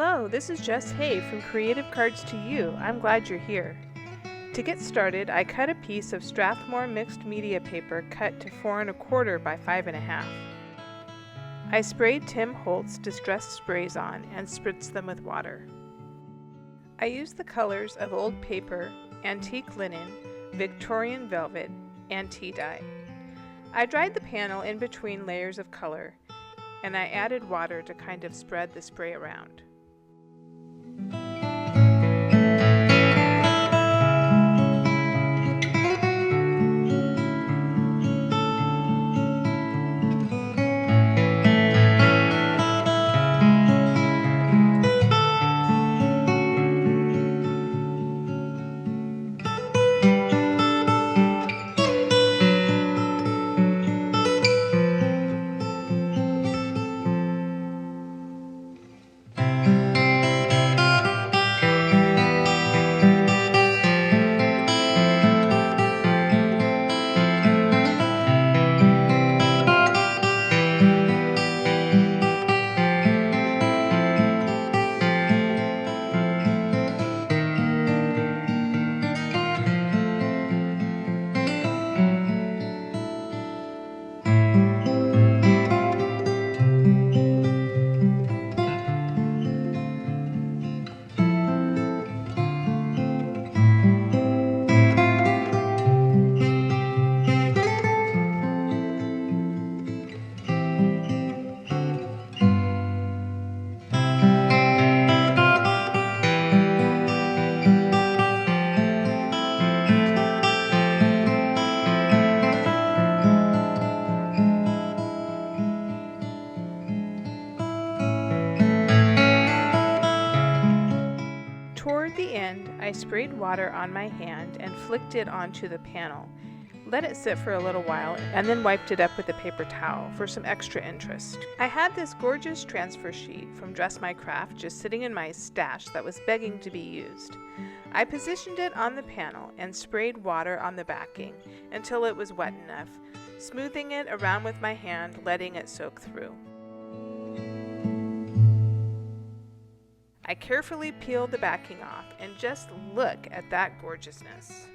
Hello, this is Jess Hay from Creative Cards to You. I'm glad you're here. To get started, I cut a piece of Strathmore mixed media paper cut to 4 1/4 by 5 1/2. I sprayed Tim Holtz distressed sprays on and spritzed them with water. I used the colors of old paper, antique linen, Victorian velvet, and tea dye. I dried the panel in between layers of color, and I added water to kind of spread the spray around. Toward the end, I sprayed water on my hand and flicked it onto the panel, let it sit for a little while, and then wiped it up with a paper towel for some extra interest. I had this gorgeous transfer sheet from Dress My Craft just sitting in my stash that was begging to be used. I positioned it on the panel and sprayed water on the backing until it was wet enough, smoothing it around with my hand, letting it soak through. I carefully peeled the backing off, and just look at that gorgeousness.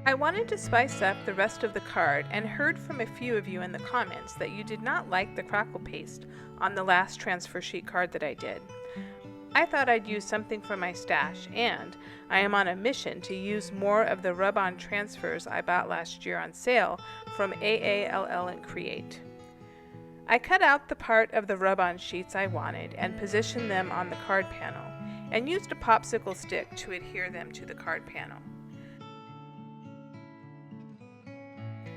I wanted to spice up the rest of the card and heard from a few of you in the comments that you did not like the crackle paste on the last transfer sheet card that I did. I thought I'd use something from my stash, and I am on a mission to use more of the rub-on transfers I bought last year on sale from AALL and Create. I cut out the part of the rub-on sheets I wanted and positioned them on the card panel, and used a popsicle stick to adhere them to the card panel.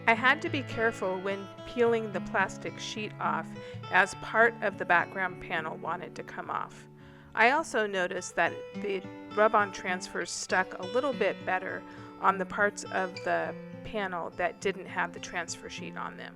I had to be careful when peeling the plastic sheet off, as part of the background panel wanted to come off. I also noticed that the rub-on transfers stuck a little bit better on the parts of the panel that didn't have the transfer sheet on them.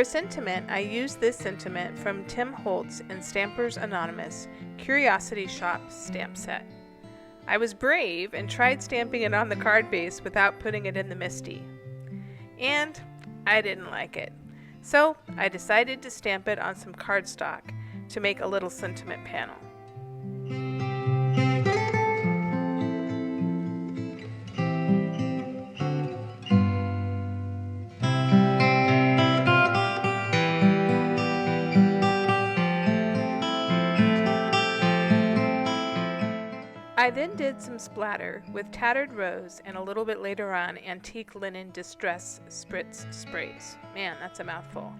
For sentiment, I used this sentiment from Tim Holtz in Stampers Anonymous Curiosity Shop stamp set. I was brave and tried stamping it on the card base without putting it in the MISTI. And I didn't like it. So I decided to stamp it on some cardstock to make a little sentiment panel. I then did some splatter with tattered rose and a little bit later on antique linen distress spritz sprays. Man, that's a mouthful.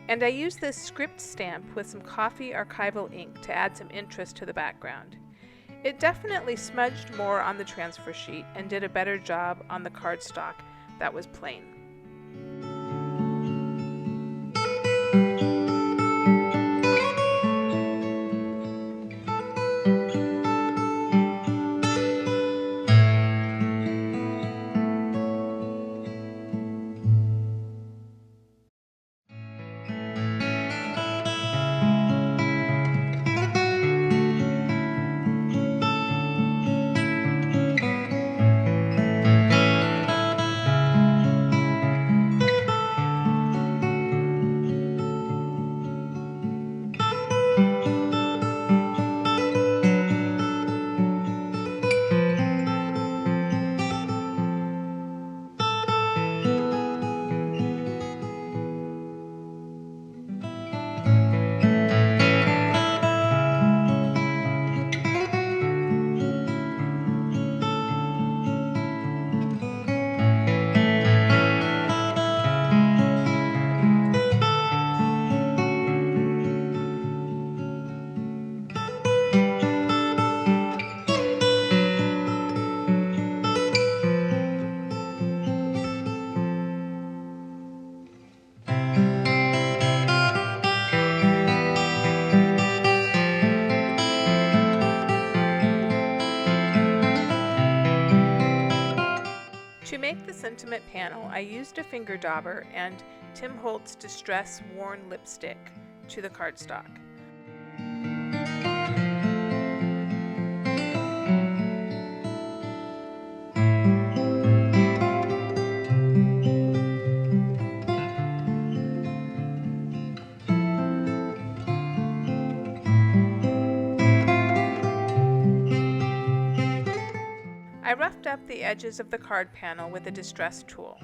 And I used this script stamp with some coffee archival ink to add some interest to the background. It definitely smudged more on the transfer sheet and did a better job on the cardstock that was plain. To make the sentiment panel, I used a finger dauber and Tim Holtz Distress Worn Lipstick to the cardstock. I roughed up the edges of the card panel with a distress tool.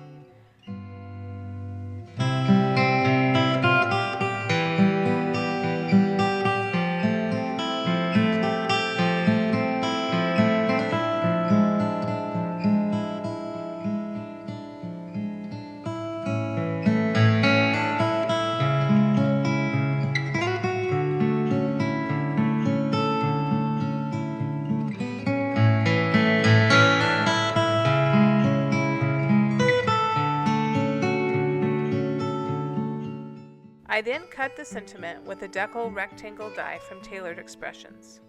I then cut the sentiment with a decal rectangle die from Tailored Expressions.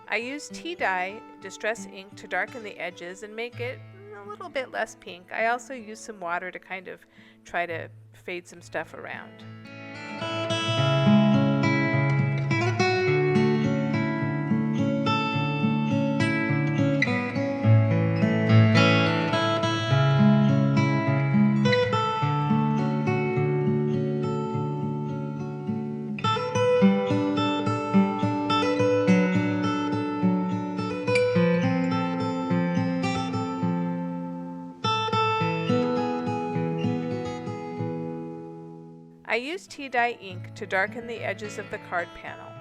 I used tea dye distress ink to darken the edges and make it a little bit less pink. I also used some water to kind of try to fade some stuff around. I used tea dye ink to darken the edges of the card panel.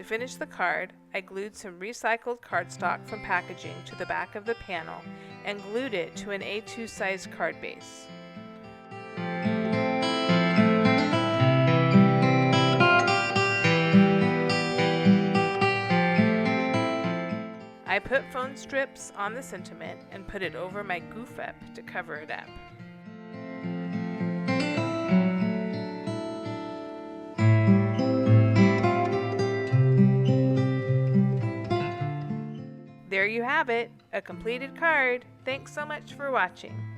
To finish the card, I glued some recycled cardstock from packaging to the back of the panel and glued it to an A2 size card base. I put phone strips on the sentiment and put it over my goof up to cover it up. There you have it, a completed card. Thanks so much for watching.